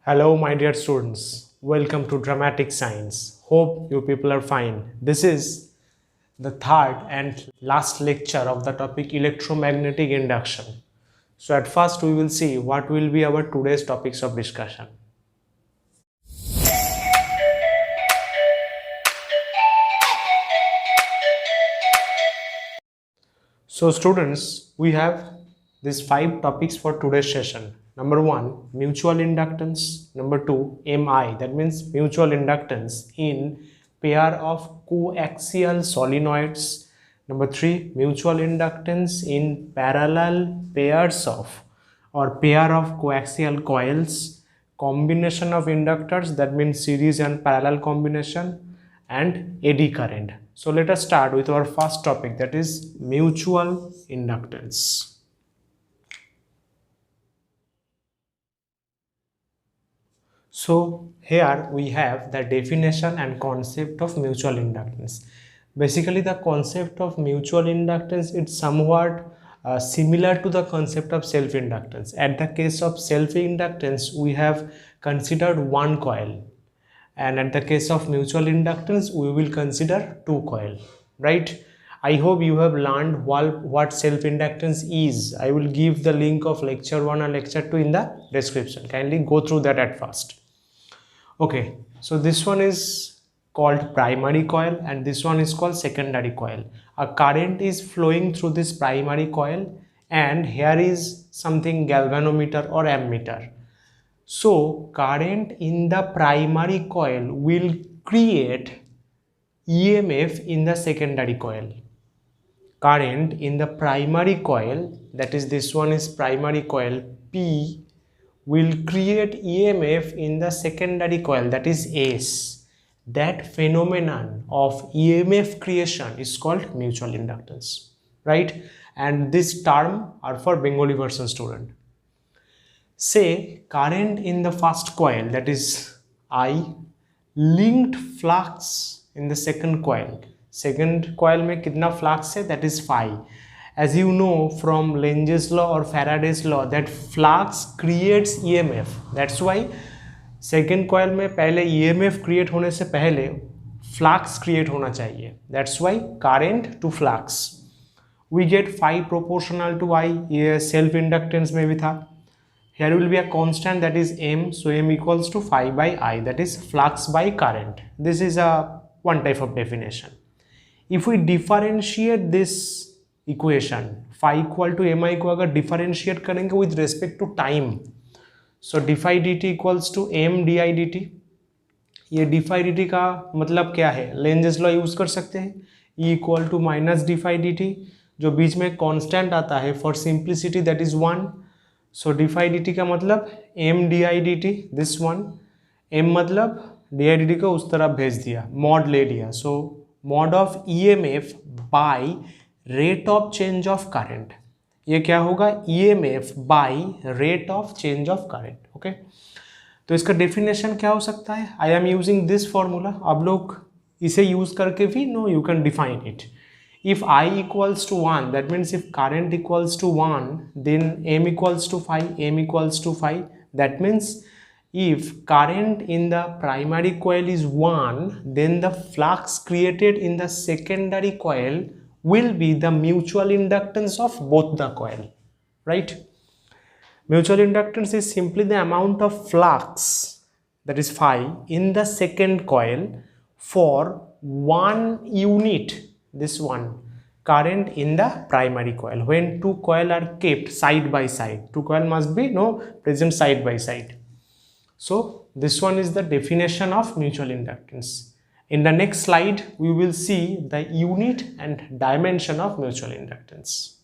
Hello, my dear students. Welcome to Dramatic Science. Hope you people are fine. This is the third and last lecture of the topic electromagnetic induction. So, at first, we will see what will be our today's topics of discussion. So, students, we have these 5 topics for today's session. Number 1, mutual inductance. Number 2, MI, that means mutual inductance in pair of coaxial solenoids. Number 3, mutual inductance in parallel pairs of or pair of coaxial coils. Combination of inductors, that means series and parallel combination, and eddy current. So let us start with our first topic, that is mutual inductance. So here we have the definition and concept of mutual inductance. Basically, the concept of mutual inductance is somewhat similar to the concept of self-inductance. At the case of self-inductance, we have considered one coil, and at the case of mutual inductance, we will consider two coil, right? I hope you have learned what self-inductance is. I will give the link of lecture 1 and lecture 2 in the description. Kindly go through that at first. Okay, so this one is called primary coil and this one is called secondary coil. A current is flowing through this primary coil and here is something galvanometer or ammeter. So current in the primary coil will create EMF in the secondary coil. Current in the primary coil, that is this one is primary coil P, will create EMF in the secondary coil, that is S. That phenomenon of EMF creation is called mutual inductance, right? And this term are for Bengali version student. Say current in the first coil, that is I, linked flux in the second coil. Second coil में कितना flux है, that is phi. As you know from Lentz's law or Faraday's law that flux creates EMF. That's why second coil में पहले EMF create होने से पहले flux create होना चाहिए. That's why current to flux. We get phi proportional to I. ये self inductance में भी था. Here will be a constant, that is M, so M equals to phi by I, that is flux by current. This is a one type of definition. If we differentiate this equation, phi equal to Mi को अगर differentiate करेंगे with respect to time, so d phi dt equals to M di dt. ये d phi dt का मतलब क्या है, Lenz's law use कर सकते हैं, E equal to minus d phi dt, जो बीच में constant आता है for simplicity that is 1. So D phi D T का मतलब M D I D T, this one, M मतलब डी आई डी टी को उस तरफ भेज दिया, मॉड ले लिया. So mod of E M F by rate of change of current, ये क्या होगा, E M F by rate of change of current. Okay, तो इसका डेफिनेशन क्या हो सकता है, I am using this formula. आप लोग इसे यूज करके भी no you can define it. If I equals to 1, that means if current equals to 1, then M equals to phi, M equals to phi. That means if current in the primary coil is 1, then the flux created in the secondary coil will be the mutual inductance of both the coil, right? Mutual inductance is simply the amount of flux, that is phi, in the second coil for one unit, this one, current in the primary coil. When two coil are kept side by side, two coil must be present side by side. So this one is the definition of mutual inductance. In the next slide we will see the unit and dimension of mutual inductance.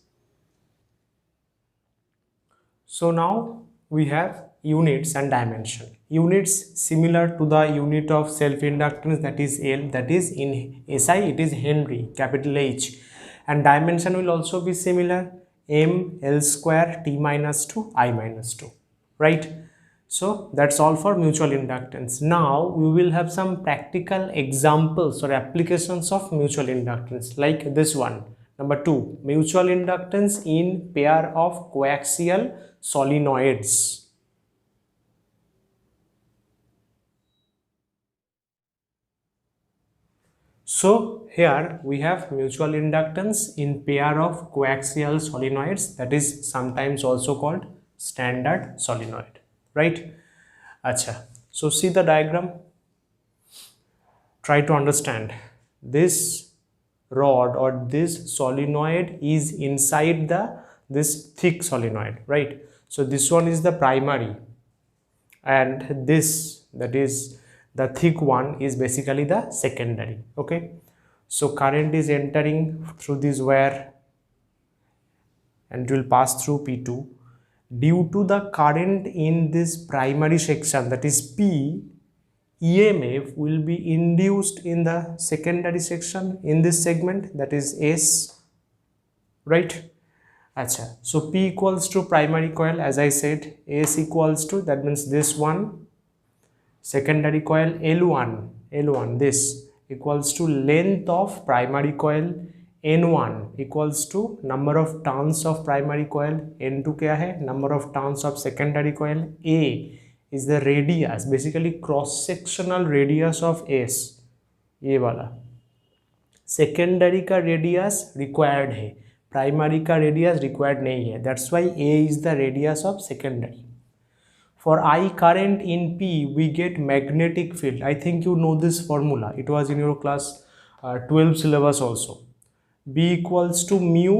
So now we have units and dimension. Units similar to the unit of self-inductance, that is L, that is in SI it is Henry, capital H, and dimension will also be similar, M L square T minus 2 I minus 2, right? So that's all for mutual inductance. Now we will have some practical examples or applications of mutual inductance, like this one. Number 2, mutual inductance in pair of coaxial solenoids. So here we have mutual inductance in pair of coaxial solenoids, that is sometimes also called standard solenoid, right? Acha, so see the diagram, try to understand. This rod or this solenoid is inside this thick solenoid, right? So this one is the primary, and this, that is the thick one, is basically the secondary. Okay, so current is entering through this wire and it will pass through P2. Due to the current in this primary section, that is P, EMF will be induced in the secondary section in this segment, that is S, right? Acha, so P equals to primary coil, as I said, S equals to, that means this one, secondary coil L1 this equals to length of primary coil, N1 equals to number of turns of primary coil, N2 क्या है, number of turns of secondary coil, A is the radius, basically cross sectional radius of S, ये वाला secondary का radius required है, primary का radius required नहीं है, that's why A is the radius of secondary. For I current in P, we get magnetic field. I think you know this formula. It was in your class 12 syllabus also. B equals to mu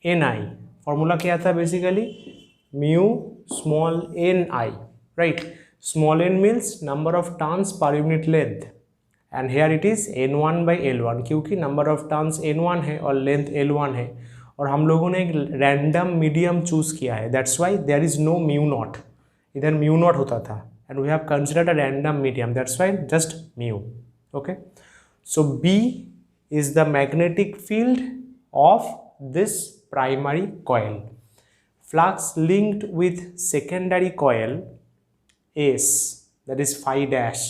Ni. Formula क्या था basically? Mu small ni, right? Small n means number of turns per unit length. And here it is N1 by L1, क्योंकि number of turns N1 है और length L1 है, और हम लोगों ने एक random medium choose किया है. That's why there is no mu naught. इधर म्यू नॉट होता था and we have considered a random medium, that's why just mu. Okay, so B is the magnetic field of this primary coil. Flux linked with secondary coil S, that is phi dash.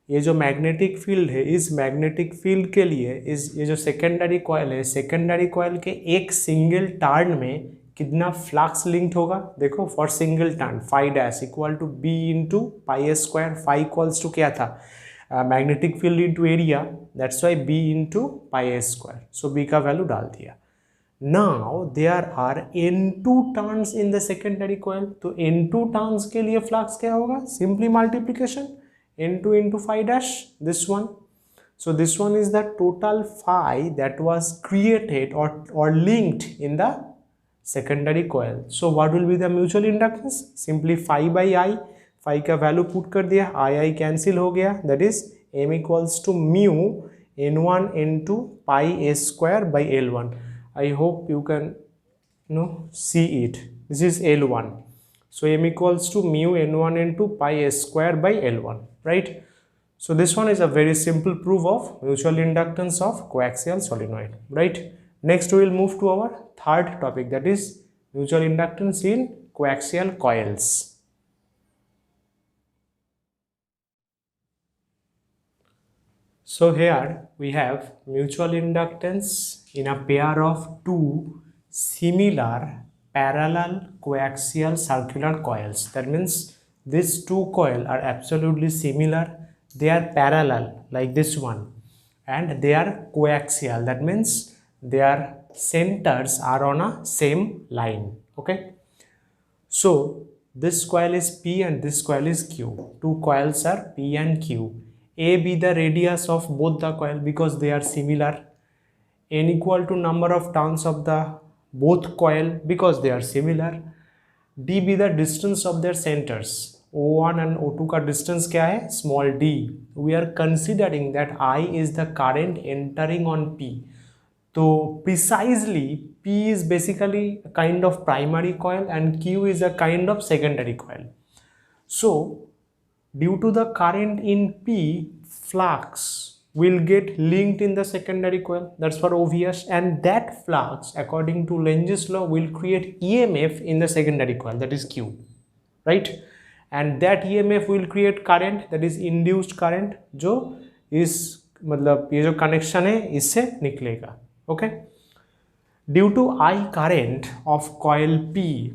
ये जो magnetic field है, इस magnetic field के लिए ये जो secondary coil है, secondary coil के एक सिंगल टर्न में कितना फ्लक्स लिंक्ड होगा, देखो, for single turn phi dash equal to B into pi square. Phi equals to क्या था, magnetic field into area, that's why B into pi square. So B का value डाल दिया. Now there are N2 turns in the secondary coil, तो N2 turns के लिए flux क्या होगा, simply multiplication N2 into phi dash, this one. So this one is the total phi that was created or linked in the secondary coil. So what will be the mutual inductance? Simply phi by I. Phi का value put कर दिया, I cancel हो गया, that is M equals to mu N1 into pi S square by L1. I hope you can see it. This is L1. So M equals to mu N1 into pi S square by L1, right? So this one is a very simple proof of mutual inductance of coaxial solenoid, right? Next we will move to our third topic, that is mutual inductance in coaxial coils. So here we have mutual inductance in a pair of two similar parallel coaxial circular coils. That means these two coils are absolutely similar, they are parallel like this one, and they are coaxial, that means their centers are on a same line. Okay, so this coil is P and this coil is Q. Two coils are P and Q. A be the radius of both the coil because they are similar. N equal to number of turns of the both coil because they are similar. D be the distance of their centers. O1 and O2 का distance क्या है, small d. We are considering that I is the current entering on P. तो precisely P is basically a kind of primary coil and Q is a kind of secondary coil. So due to the current in P, flux will get linked in the secondary coil, that's for obvious, and that flux according to Lenz's law will create EMF in the secondary coil, that is Q, right? And that EMF will create current, that is induced current, जो इस मतलब ये जो connection है इससे निकलेगा. Okay, due to I current of coil P,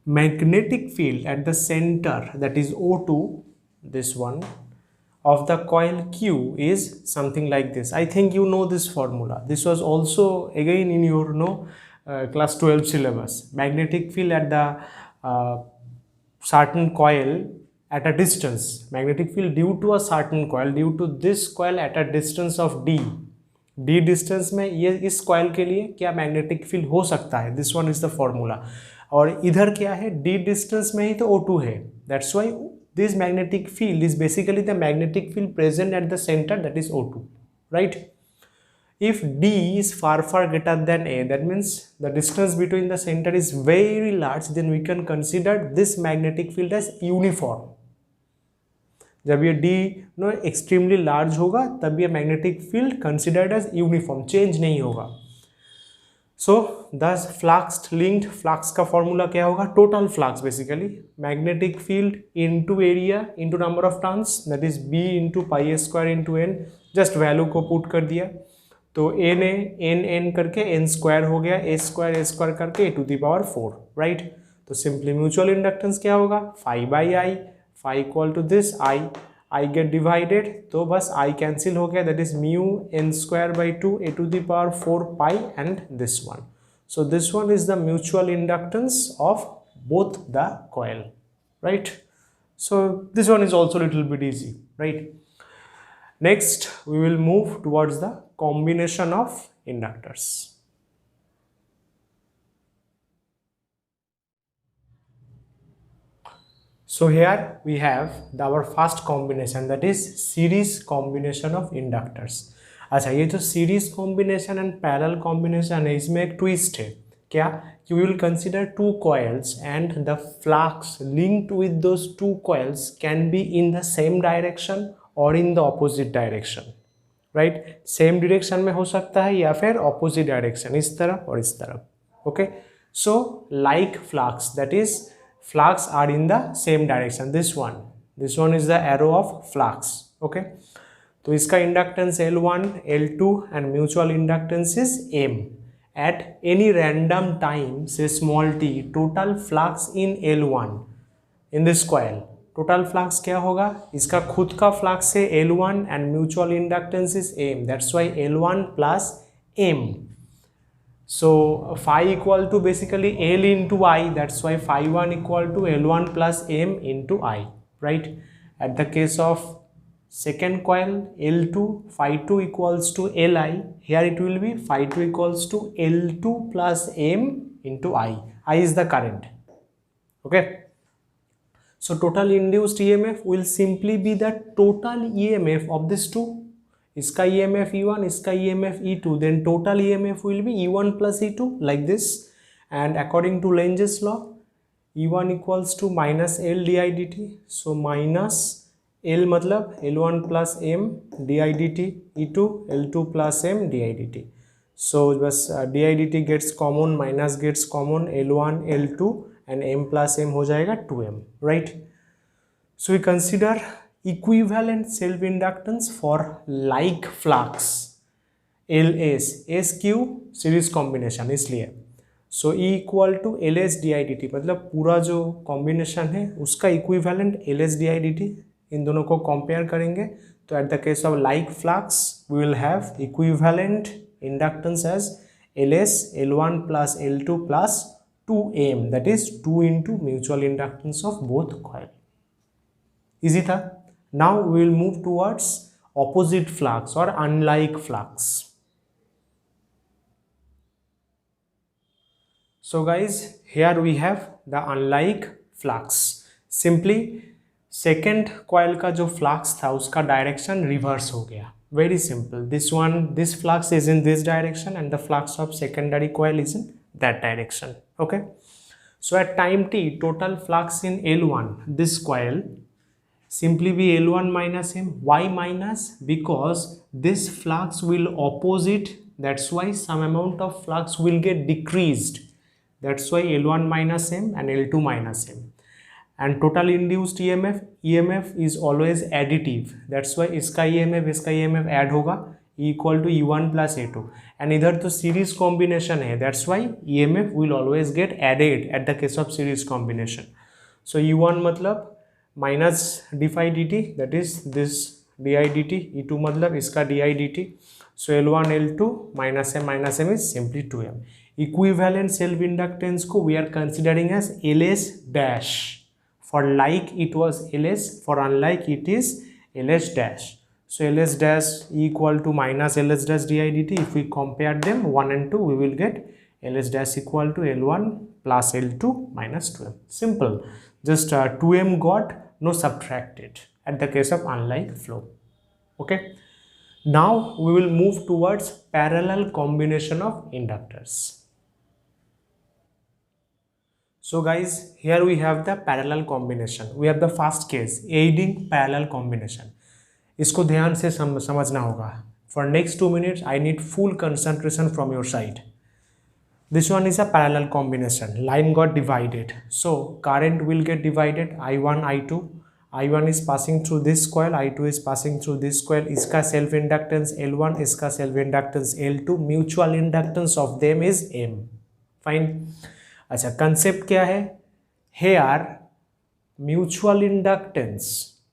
magnetic field at the center, that is O2, this one, of the coil Q is something like this. I think you know this formula. This was also again in your class 12 syllabus. Magnetic field at the certain coil at a distance, magnetic field due to a certain coil, due to this coil at a distance of d distance में ये इस coil के लिए क्या magnetic field हो सकता है, this one is the formula. और इधर क्या है, d डिस्टेंस में ही तो O2 है, that's why this magnetic field is basically the magnetic field present at the center, that is O2, right? If D is far greater than A, that means the distance between the center is very large, then we can consider this magnetic field as uniform. जब ये D extremely large होगा तब ये magnetic field considered as uniform, change नहीं होगा. So thus flux linked, flux का formula क्या होगा, total flux basically magnetic field into area into number of turns, that is B into pi square into n. Just value को put कर दिया तो n n करके n स्क्वायर हो गया, a स्क्वायर करके a to the power 4, right. तो simply mutual inductance क्या होगा, phi by I, phi equal to this I get divided, तो बस I कैंसिल हो गया, that is mu n square by 2 a to the power 4 pi and this one. So this one is the mutual inductance of both the coil, right. So this one is also little bit easy, right. Next we will move towards the combination of inductors. So here we have our first combination, that is series combination of inductors. अच्छा, ये जो series combination and parallel combination है, इसमें एक twist है. क्या, you will consider two coils and the flux linked with those two coils can be in the same direction और in the opposite direction, right. Same direction में हो सकता है या फिर ऑपोजिट डायरेक्शन, इस तरफ और इस तरफ. Okay, so like flux, that is flux are in the same direction, this one is the arrow of flux. Okay, तो इसका inductance L1 L2 and mutual inductance is M. At any random time say small t, total flux in L1 in this coil, total flux क्या होगा, इसका खुद का फ्लक्स है L1 and mutual inductance is M, that's why L1 plus M. So phi equal to basically L into I, that's why phi 1 equal to L1 plus M into I, right. At the case of second coil L2, phi 2 equals to Li, here it will be phi 2 equals to L2 plus M into I is the current. Okay, so total induced EMF will simply be the total EMF of these two. इसका EMF E1, इसका EMF E2, then total EMF will be E1 plus E2 like this. And according to Lenz law, E1 equals to minus L di dt. So minus L मतलब L1 plus M di dt, E2 L2 plus M di dt. So बस di dt gets common, minus gets common, L1 L2 and M plus M हो जाएगा 2M, right. So we consider equivalent self inductance for like flux LS, SQ series combination, इसलिए so E equal to LS di dt, मतलब पूरा जो combination है उसका equivalent LS di dt, इन दोनों को compare करेंगे तो at the case of like flux we will have equivalent inductance as LS L1 plus L2 plus 2M, that is 2 into mutual inductance of both coil. Easy था. Now we will move towards opposite flux or unlike flux. So guys, here we have the unlike flux. Simply second coil का जो flux था उसका direction reverse हो गया. Very simple. This flux is in this direction and the flux of secondary coil is in that direction. Okay, so at time t, total flux in L1, this coil, simply be L1 minus M. Why minus? Because this flux will opposite, that's why some amount of flux will get decreased, that's why L1 minus M and L2 minus M. And total induced EMF is always additive, that's why इसका EMF add होगा, E equal to E1 plus A2. And इधर तो series combination है, that's why EMF will always get added at the case of series combination. So E1 मतलब minus d phi dt, that is this d d t, E2 मतलब इसका d t. So L1 L2 minus m is simply 2m. Equivalent self inductance को we are considering as LS dash. For like it was LS, for unlike it is LS dash. So LS dash equal to minus LS dash di dt. If we compare them 1 and 2, we will get LS dash equal to L1 plus L2 minus 2m. Simple. Just 2m got no subtracted at the case of unlike flow. Okay. Now we will move towards parallel combination of inductors. So guys, here we have the parallel combination. We have the first case, aiding parallel combination. इसको ध्यान से समझना होगा. For next 2 minutes, I need full concentration from your side. This one is a parallel combination. Line got divided. So current will get divided. I1, I2. I1 is passing through this coil. I2 is passing through this coil. इसका self inductance L1, इसका self inductance L2. Mutual inductance of them is M. Fine. अच्छा, concept क्या है? Here mutual inductance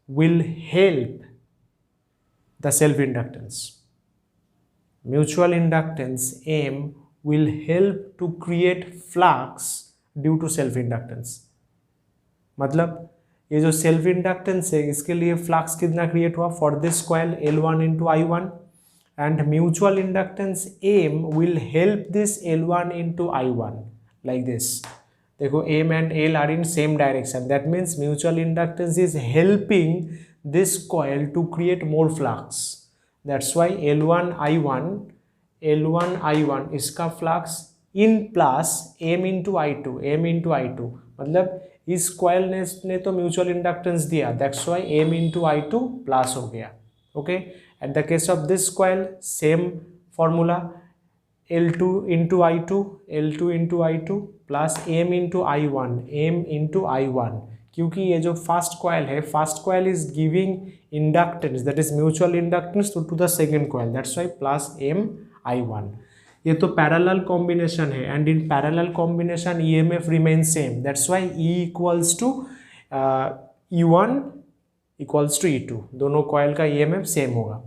will help the self inductance. Mutual inductance M will help to create flux due to self inductance. मतलब ये जो self inductance है इसके लिए flux कितना क्रिएट हुआ? For this coil L1 into I1 and mutual inductance M will help this L1 into I1. Like this. देखो M and L are in same direction. That means mutual inductance is helping this coil to create more flux. That's why L1 I1 इसका flux in plus M into I2. मतलब इस coil ने तो mutual inductance दिया. That's why M into I2 plus हो गया. Okay. At the case of this coil, same formula. L2 into I2 plus M into I1, क्योंकि ये जो फर्स्ट कॉइल है, first coil is giving inductance, that is mutual inductance to the second coil, that's why plus M I1. ये तो parallel combination है and in parallel combination EMF remain same, that's why E equals to E1 equals to E2, दोनों coil का EMF same होगा.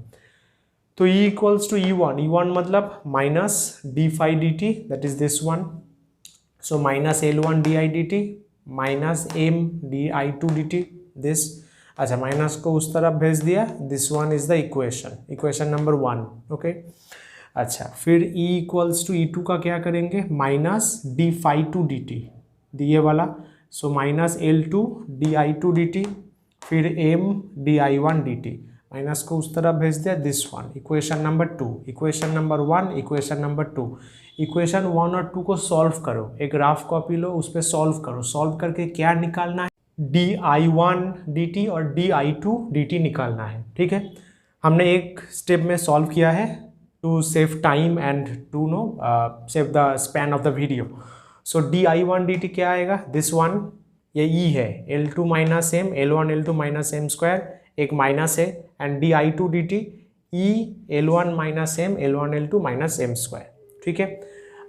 तो E equals to E1 मतलब minus D phi D T, that is this one. So minus L1 D I D T minus M D I two D T this. अच्छा, माइनस को उस तरफ भेज दिया. This one is the equation number 1. Okay. अच्छा, फिर E equals to E2 का क्या करेंगे? Minus D phi two D T, दिए वाला. So minus L2 D I two D T, फिर M D I one D T, minus को उस तरफ भेज दिया. This one equation number 2, equation number 1, equation number 2. Equation 1 और 2 को सॉल्व करो, एक ग्राफ कॉपी लो, उस पर सॉल्व करो. सॉल्व करके क्या निकालना है? di1 dt और di2 dt निकालना है. ठीक है, हमने एक स्टेप में सॉल्व किया है to save time and to no save the span of the video. So di1 dt क्या आएगा? दिस वन, ये E है, L2 minus M, L1 L2 minus M square, एक माइनस है, and di2 dt E L1 minus M, L1 L2 minus M square. ठीक है.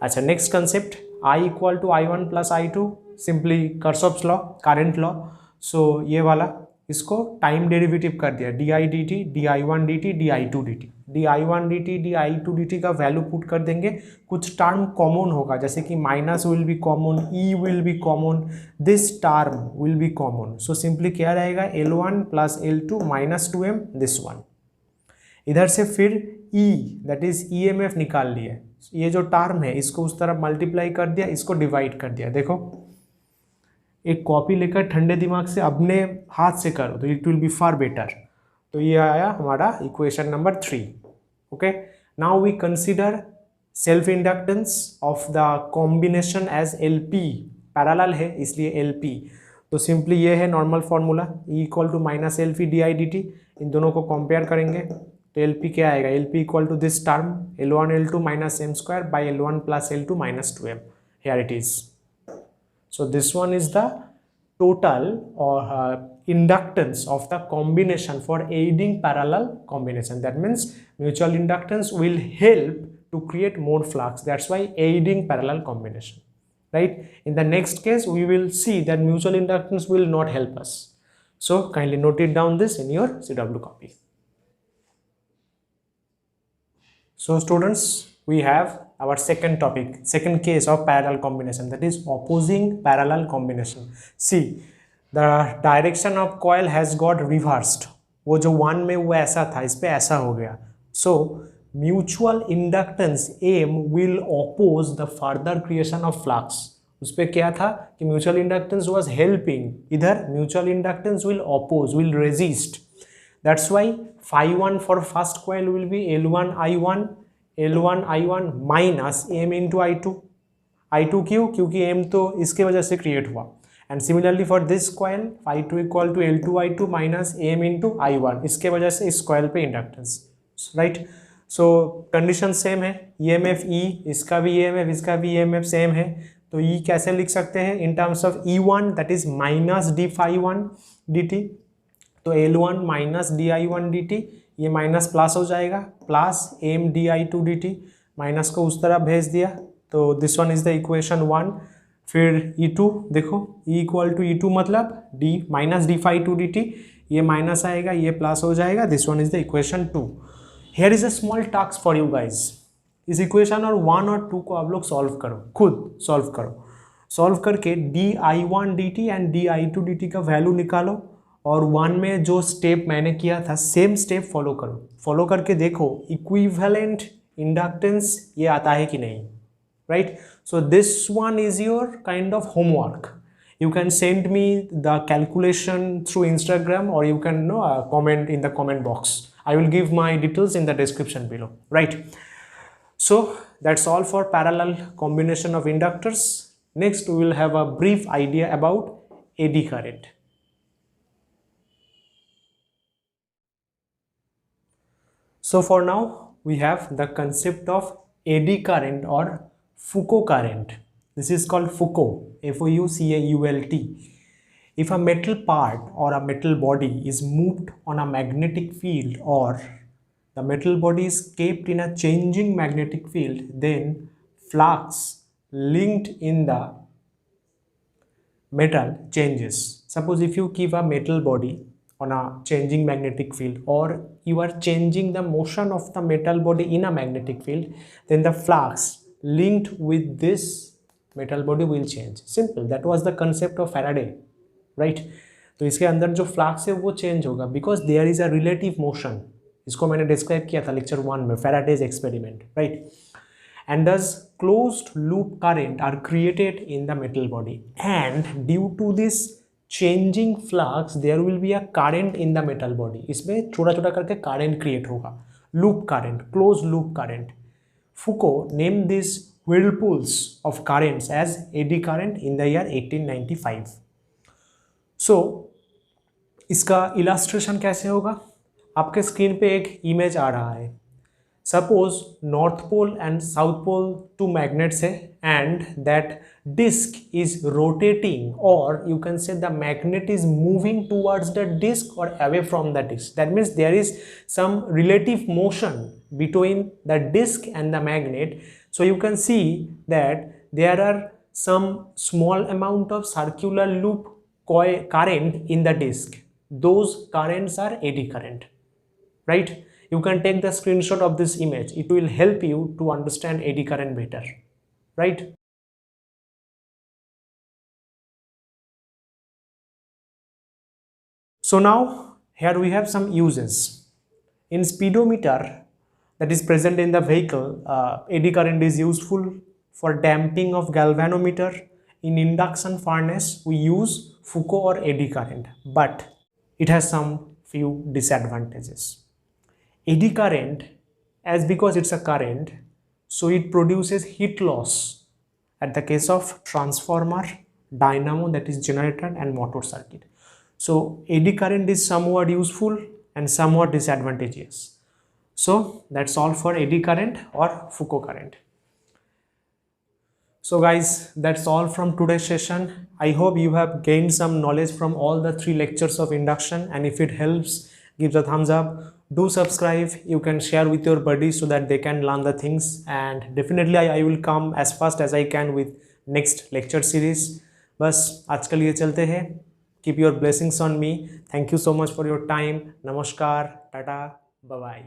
अच्छा, next concept, I equal to I1 plus I2, simply Kirchhoff's law, current law. So ये वाला, इसको time derivative कर दिया, di dt, di1 dt, di2 dt. di1 dt, di2 dt का value put कर देंगे. कुछ टर्म कॉमन होगा, जैसे कि minus will be common, E will be common, this term will be common. So simply क्या रहेगा? L1 plus L2 minus 2M, this one. इधर से फिर E दैट इज EMF निकाल लिए. ये जो टर्म है इसको उस तरफ मल्टीप्लाई कर दिया, इसको डिवाइड कर दिया. देखो, एक कॉपी लेकर ठंडे दिमाग से अपने हाथ से करो तो it will be far better. तो ये आया हमारा equation number 3. Okay. Now we consider self inductance of the combination as LP. Parallel है इसलिए LP. तो सिंपली ये है normal formula, E equal to minus LP di dt. इन दोनों को कंपेयर करेंगे तो LP क्या आएगा? LP equal to this term L1 L2 minus M square by L1 plus L2 minus 2M. Here it is. So this one is the total or inductance of the combination for aiding parallel combination. That means mutual inductance will help to create more flux. That's why aiding parallel combination. Right? In the next case, we will see that mutual inductance will not help us. So kindly note it down this in your CW copy. So students, we have our second topic, second case of parallel combination, that is opposing parallel combination. See, the direction of coil has got reversed. वो जो one में वो ऐसा था, इस पे ऐसा हो गया. So mutual inductance M will oppose the further creation of flux. उस पे क्या था कि mutual inductance was helping, इधर mutual inductance will oppose, will resist. That's why phi 1 for first coil will be L1 I1 minus M into I2. I2 क्यों? क्योंकि M तो इसके वजह से क्रिएट हुआ. And similarly for this coil, phi 2 equal to L2 I2 minus M into I1. इसके वजह से इस coil पे inductance, right? So condition same है. EMF E, इसका भी EMF, इसका भी EMF same है. तो E कैसे लिख सकते हैं? In terms of E1, that is minus d phi 1 dt. तो L1 minus D I one D T, ये माइनस प्लस हो जाएगा, plus M D I two D T, minus को उस तरफ भेज दिया. तो this one is the equation 1. फिर E2 देखो, E इक्वल टू E2 मतलब D minus D phi two D T, ये माइनस आएगा, ये प्लस हो जाएगा. This one is the equation 2. Here is a small task for you guys. इस equation और 1 और 2 को आप लोग सॉल्व करो, खुद सॉल्व करो. सॉल्व करके D I one D T and D I two D T का वैल्यू निकालो, और 1 में जो स्टेप मैंने किया था सेम स्टेप फॉलो करो. फॉलो करके देखो इक्विवेलेंट इंडक्टेंस ये आता है कि नहीं, right? So this one is your kind of homework. You can send me the calculation through Instagram, or you can comment in the comment box. I will give my details in the description below, right? So that's all for parallel combination of inductors. Next we will have a brief idea about eddy current. So for now we have the concept of eddy current or Foucault current. This is called Foucault, F-O-U-C-A-U-L-T. If a metal part or a metal body is moved on a magnetic field, or the metal body is kept in a changing magnetic field, then flux linked in the metal changes. Suppose if you keep a metal body on a changing magnetic field, or you are changing the motion of the metal body in a magnetic field, then the flux linked with this metal body will change. Simple. That was the concept of Faraday, right? तो इसके अंदर जो flux है वो change होगा, because there is a relative motion. इसको मैंने describe किया था लेक्चर 1 में, Faraday's experiment, right? And thus closed loop current are created in the metal body, and due to this changing flux there will be a current in the metal body. इसमें छोटा छोटा करके current create होगा, loop current, closed loop current. Foucault named these whirlpools of currents as eddy current in the year 1895. So इसका illustration कैसे होगा? आपके screen पे एक इमेज आ रहा है. Suppose north pole and south pole two magnets है, and that disk is rotating, और you can say the magnet is moving towards the disk और away from the disk. That means there is some relative motion between the disk and the magnet. So you can see that there are some small amount of circular loop current in the disk. Those currents are eddy current, right? You can take the screenshot of this image. It will help you to understand eddy current better, right? So now here we have some uses. In speedometer that is present in the vehicle, eddy current is useful for damping of galvanometer. In induction furnace we use Foucault or eddy current, but it has some few disadvantages. Eddy current, as because it's a current, so it produces heat loss at the case of transformer, dynamo, that is generator, and motor circuit. So eddy current is somewhat useful and somewhat disadvantageous. So that's all for eddy current or Foucault current. So guys, that's all from today's session. I hope you have gained some knowledge from all the 3 lectures of induction, and if it helps, give the thumbs up. Do subscribe. You can share with your buddies so that they can learn the things, and definitely I will come as fast as I can with next lecture series. बस आज के लिए चलते हैं. Keep your blessings on me. Thank you so much for your time. Namaskar, tata, bye bye.